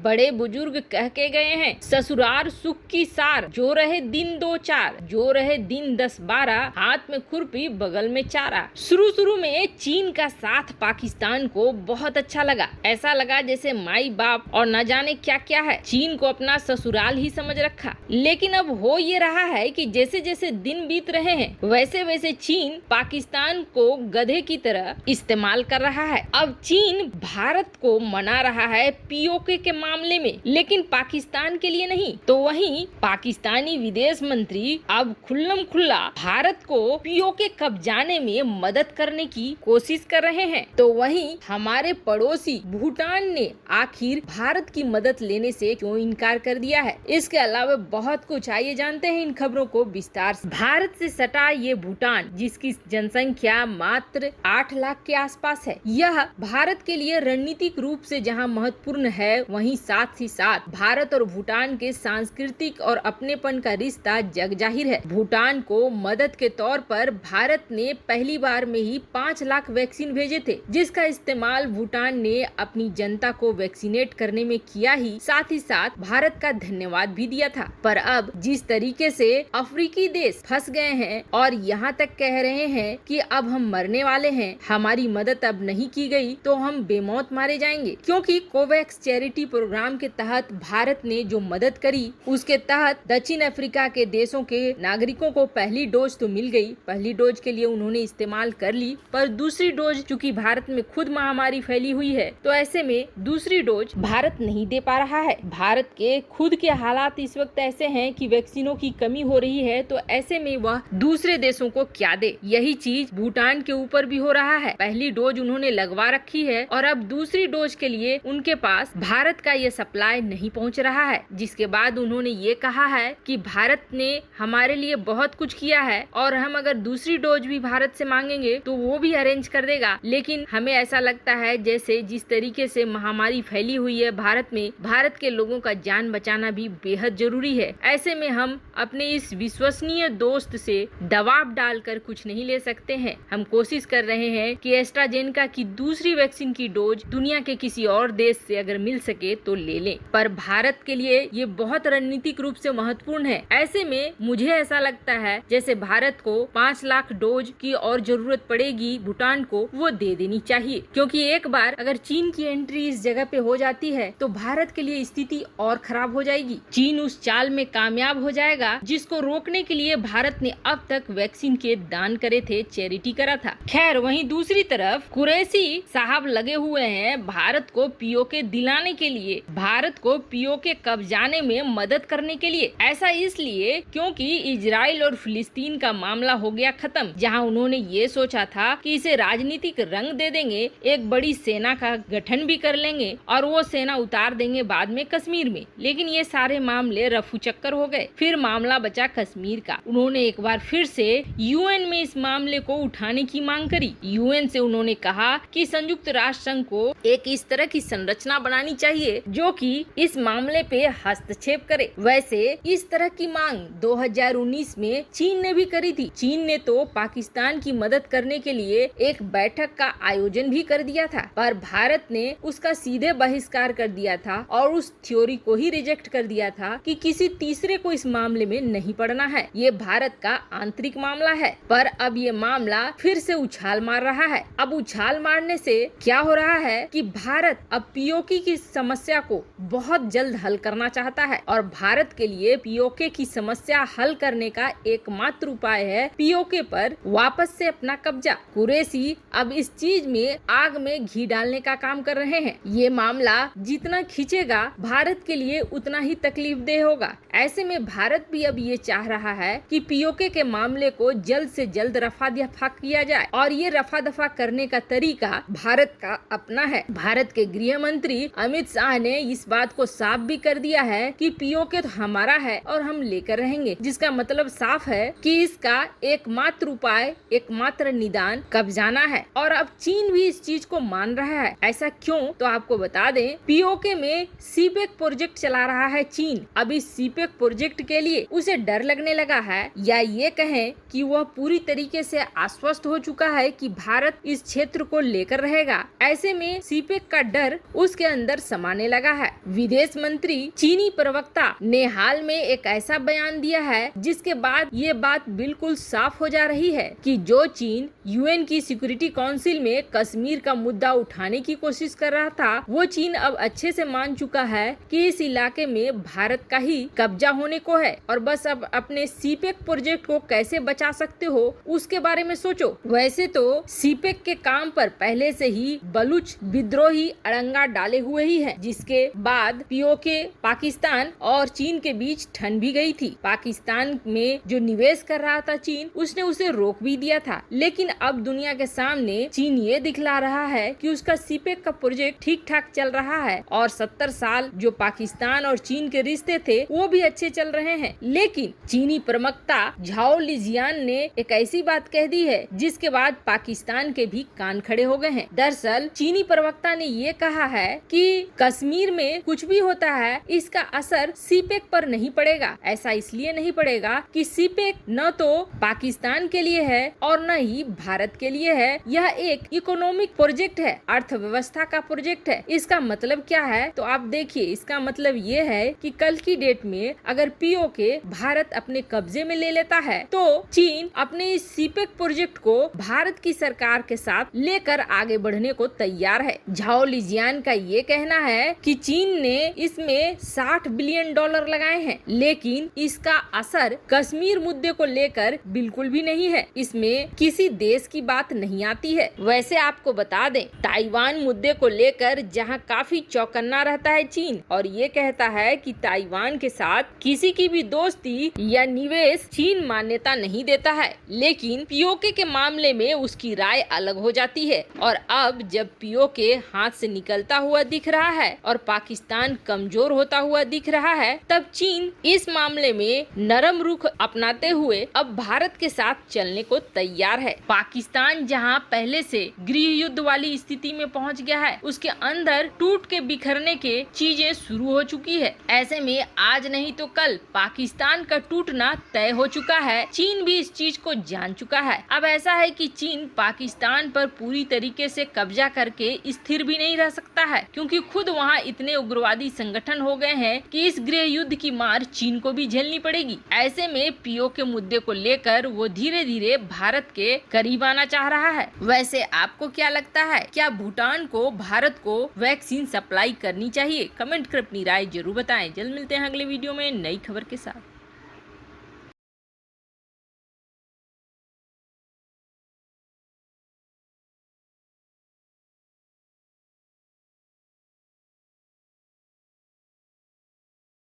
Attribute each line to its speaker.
Speaker 1: बड़े बुजुर्ग कह के गए हैं, ससुराल सुख की सार, जो रहे दिन 2-4, जो रहे दिन 10-12, हाथ में खुरपी बगल में चारा। शुरू में चीन का साथ पाकिस्तान को बहुत अच्छा लगा। ऐसा लगा जैसे माई बाप और न जाने क्या क्या है, चीन को अपना ससुराल ही समझ रखा। लेकिन अब हो ये रहा है कि जैसे जैसे दिन बीत रहे हैं वैसे वैसे चीन पाकिस्तान को गधे की तरह इस्तेमाल कर रहा है। अब चीन भारत को मना रहा है पीओके के मामले में, लेकिन पाकिस्तान के लिए नहीं। तो वहीं पाकिस्तानी विदेश मंत्री अब खुल्लम खुल्ला भारत को पीओके कब्जाने में मदद करने की कोशिश कर रहे हैं। तो वहीं हमारे पड़ोसी भूटान ने आखिर भारत की मदद लेने से क्यों इनकार कर दिया है, इसके अलावा बहुत कुछ। आइए जानते हैं इन खबरों को विस्तार से। भारत से सटा ये भूटान, जिसकी जनसंख्या मात्र 8 लाख के आसपास है, यह भारत के लिए रणनीतिक रूप से जहां महत्वपूर्ण है, वहीं साथ ही साथ भारत और भूटान के सांस्कृतिक और अपनेपन का रिश्ता जग जाहिर है। भूटान को मदद के तौर पर भारत ने पहली बार में ही 5 लाख वैक्सीन भेजे थे, जिसका इस्तेमाल भूटान ने अपनी जनता को वैक्सीनेट करने में किया ही साथ भारत का धन्यवाद भी दिया था। पर अब जिस तरीके से अफ्रीकी देश फंस गए हैं और यहाँ तक कह रहे हैं कि अब हम मरने वाले हैं, हमारी मदद अब नहीं की गई तो हम बेमौत मारे जाएंगे, क्योंकि कोवैक्स चैरिटी प्रोग्राम के तहत भारत ने जो मदद करी उसके तहत दक्षिण अफ्रीका के देशों के नागरिकों को पहली डोज तो मिल गई। पहली डोज के लिए उन्होंने इस्तेमाल कर ली, पर दूसरी डोज चूँकि भारत में खुद महामारी फैली हुई है, तो ऐसे में दूसरी डोज भारत नहीं दे पा रहा है। भारत के खुद के हालात इस वक्त ऐसे हैं कि वैक्सीनों की कमी हो रही है, तो ऐसे में वह दूसरे देशों को क्या दे। यही चीज भूटान के ऊपर भी हो रहा है। पहली डोज उन्होंने लगवा रखी है और अब दूसरी डोज के लिए उनके पास भारत का ये सप्लाई नहीं पहुंच रहा है, जिसके बाद उन्होंने ये कहा है कि भारत ने हमारे लिए बहुत कुछ किया है और हम अगर दूसरी डोज भी भारत से मांगेंगे तो वो भी अरेंज कर देगा। लेकिन हमें ऐसा लगता है जैसे जिस तरीके से महामारी फैली हुई है भारत में, भारत के लोगों का जान बचाना भी बेहद जरूरी है। ऐसे में हम अपने इस विश्वसनीय दोस्त से दबाव डालकर कुछ नहीं ले सकते हैं। हम कोशिश कर रहे हैं कि एस्ट्राजेनेका की दूसरी वैक्सीन की डोज दुनिया के किसी और देश से अगर मिल सके तो ले लें, पर भारत के लिए ये बहुत रणनीतिक रूप से महत्वपूर्ण है। ऐसे में मुझे ऐसा लगता है जैसे भारत को 5 लाख डोज की और जरूरत पड़ेगी भूटान को, वो दे देनी चाहिए, क्योंकि एक बार अगर चीन की एंट्री इस जगह पे हो जाती है तो भारत के लिए स्थिति और खराब हो जाएगी। चीन उस चाल में कामयाब हो जाएगा जिसको रोकने के लिए भारत ने अब तक वैक्सीन के दान करे थे, चैरिटी करा था। खैर, वहीं दूसरी तरफ कुरैशी साहब लगे हुए हैं भारत को पीओके दिलाने के लिए, भारत को पीओके कब्जाने में मदद करने के लिए। ऐसा इसलिए क्योंकि इजराइल और फिलिस्तीन का मामला हो गया खत्म, जहां उन्होंने ये सोचा था कि इसे राजनीतिक रंग दे देंगे, एक बड़ी सेना का गठन भी कर लेंगे और वो सेना उतार देंगे बाद में कश्मीर में। लेकिन ये सारे मामले रफू चक्कर हो गए। फिर मामला बचा कश्मीर का। उन्होंने एक बार फिर से यूएन में इस मामले को उठाने की मांग करी। यूएन से उन्होंने कहा कि संयुक्त राष्ट्र संघ को एक इस तरह की संरचना बनानी चाहिए जो कि इस मामले पे हस्तक्षेप करे। वैसे इस तरह की मांग 2019 में चीन ने भी करी थी। चीन ने तो पाकिस्तान की मदद करने के लिए एक बैठक का आयोजन भी कर दिया था, पर भारत ने उसका सीधे बहिष्कार कर दिया था और उस थ्योरी को ही रिजेक्ट कर दिया था कि किसी तीसरे को इस मामले में नहीं पड़ना है, ये भारत का आंतरिक मामला है। पर अब ये मामला फिर से उछाल मार रहा है। अब उछाल मारने से क्या हो रहा है कि भारत अब पीओके की समस्या को बहुत जल्द हल करना चाहता है और भारत के लिए पीओके की समस्या हल करने का एकमात्र उपाय है पीओके पर वापस से अपना कब्जा। कुरैशी अब इस चीज में आग में घी डालने का काम कर रहे हैं। ये मामला जितना खींचेगा भारत के लिए उतना ही तकलीफदेह होगा। ऐसे में भारत भी अब ये चाह रहा है कि पीओके के मामले को जल्द से जल्द रफा दफा किया जाए और ये रफा दफा करने का तरीका भारत का अपना है। भारत के गृह मंत्री अमित शाह ने इस बात को साफ भी कर दिया है कि पीओके तो हमारा है और हम लेकर रहेंगे, जिसका मतलब साफ है कि इसका एकमात्र उपाय, एकमात्र निदान कब्जाना है। और अब चीन भी इस चीज को मान रहा है। ऐसा क्यों, तो आपको बता दें, पीओके में सीपेक प्रोजेक्ट चला रहा है चीन। अब इस सीपेक प्रोजेक्ट के लिए उसे डर लगने लगा है, या ये कहें कि वह पूरी तरीके से आश्वस्त हो चुका है कि भारत इस क्षेत्र को लेकर रहेगा। ऐसे में सीपेक का डर उसके अंदर समाने लगा है। विदेश मंत्री चीनी प्रवक्ता ने हाल में एक ऐसा बयान दिया है जिसके बाद ये बात बिल्कुल साफ हो जा रही है कि जो चीन यूएन की सिक्योरिटी काउंसिल में कश्मीर का मुद्दा उठाने की कोशिश कर रहा था, वो चीन अब अच्छे से मान चुका है कि इस इलाके में भारत का ही कब्जा होने को है और बस अब अपने सीपेक प्रोजेक्ट को कैसे बचा सकते हो उसके बारे में सोचो। वैसे तो सीपेक के काम पर पहले से ही बलूच विद्रोही अड़ंगा डाले हुए ही है, जिसके बाद पीओके पाकिस्तान और चीन के बीच ठन भी गई थी। पाकिस्तान में जो निवेश कर रहा था चीन, उसने उसे रोक भी दिया था, लेकिन अब दुनिया के सामने चीन ये दिखला रहा है कि उसका सीपेक का प्रोजेक्ट ठीक ठाक चल रहा है और 70 साल जो पाकिस्तान और चीन के रिश्ते थे वो भी अच्छे चल रहे हैं। लेकिन चीनी प्रवक्ता झाओ लिजियान ने एक ऐसी बात कह दी है जिसके बाद पाकिस्तान के भी कान खड़े हो गए हैं। दरअसल चीनी प्रवक्ता ने ये कहा है कि कश्मीर में कुछ भी होता है इसका असर सीपेक पर नहीं पड़ेगा। ऐसा इसलिए नहीं पड़ेगा कि सीपेक न तो पाकिस्तान के लिए है और न ही भारत के लिए है। यह एक इकोनॉमिक प्रोजेक्ट है, अर्थव्यवस्था का प्रोजेक्ट है। इसका मतलब क्या है तो आप देखिए, इसका मतलब ये है कि कल की डेट में अगर पीओके भारत अपने कब्जे में ले लेता है तो चीन अपने इस सीपेक प्रोजेक्ट को भारत की सरकार के साथ लेकर आगे बढ़ने को तैयार है। झाओ लिजियान का ये कहना है कि चीन ने इसमें $60 बिलियन लगाए हैं, लेकिन इसका असर कश्मीर मुद्दे को लेकर बिल्कुल भी नहीं है। इसमें किसी देश की बात नहीं आती है। वैसे आपको बता दें, ताइवान मुद्दे को लेकर जहां काफी चौकन्ना रहता है चीन और ये कहता है कि ताइवान के साथ किसी की भी दोस्ती या निवेश चीन मान्यता नहीं देता है, लेकिन पीओके के मामले में उसकी राय अलग हो जाती है। और अब जब पीओके हाथ से निकलता हुआ दिख रहा है और पाकिस्तान कमजोर होता हुआ दिख रहा है, तब चीन इस मामले में नरम रुख अपनाते हुए अब भारत के साथ चलने को तैयार है। पाकिस्तान जहां पहले से गृह युद्ध वाली स्थिति में पहुंच गया है, उसके अंदर टूट के बिखरने के चीजें शुरू हो चुकी है। ऐसे में आज नहीं तो कल पाकिस्तान का टूटना तय हो चुका है। चीन भी इस चीज को जान चुका है। अब ऐसा है कि चीन पाकिस्तान पर पूरी तरीके से कब्जा करके स्थिर भी नहीं रह सकता है, क्योंकि खुद वहाँ इतने उग्रवादी संगठन हो गए हैं कि इस गृह युद्ध की मार चीन को भी झेलनी पड़ेगी। ऐसे में पीओके मुद्दे को लेकर वो धीरे धीरे भारत के करीब आना चाह रहा है। वैसे आपको क्या लगता है, क्या भूटान को भारत को वैक्सीन सप्लाई करनी चाहिए? कमेंट कर अपनी राय जरूर बताएं। जल्द मिलते हैं अगले वीडियो में नई खबर के साथ।